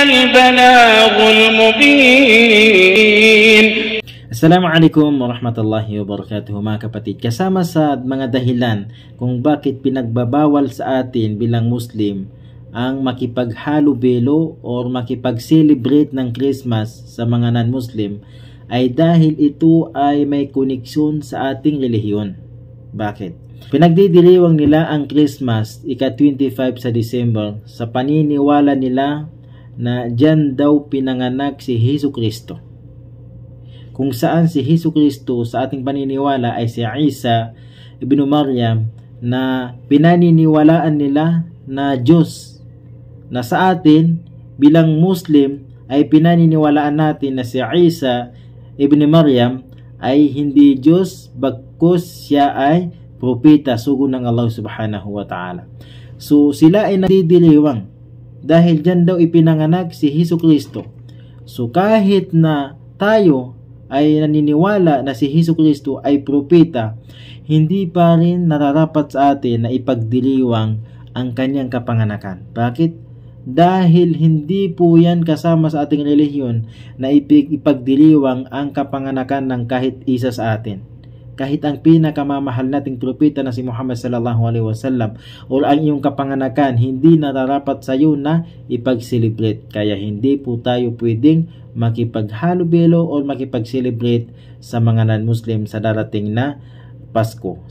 البلاغ المبين. Assalamualaikum warahmatullahi wabarakatuh mga kapatid. Kasama sa mga dahilan kung bakit pinagbabawal sa atin bilang Muslim ang makipaghalo-belo o makipag-celebrate ng Christmas sa mga non-Muslim ay dahil ito ay may koneksyon sa ating relihiyon. Bakit? Pinagdidiriwang nila ang Christmas ika-25 sa December sa paniniwala nila na diyan daw pinanganak si Hesus Kristo. Kung saan si Hesus Kristo sa ating paniniwala ay si Isa ibn Maryam na pinaniniwalaan nila na Diyos, na sa atin bilang Muslim ay pinaniniwalaan natin na si Isa ibn Maryam ay hindi Diyos bagkus siya ay propeta sugo ng Allah subhanahu wa ta'ala. So sila ay nagdidiriwang dahil dyan daw ipinanganak si Hesus Kristo. So kahit na tayo ay naniniwala na si Hesus Kristo ay propeta, hindi pa rin nararapat sa atin na ipagdiriwang ang kanyang kapanganakan. Bakit? Dahil hindi po yan kasama sa ating relihiyon na ipagdiriwang ang kapanganakan ng kahit isa sa atin. Kahit ang pinakamamahal nating propeta na si Muhammad sallallahu alaihi wasallam o ang iyong kapanganakan, hindi nararapat sa iyo na ipag-celebrate. Kaya hindi po tayo pwedeng makipaghalo-belo o makipag-celebrate sa mga non-Muslim sa darating na Pasko.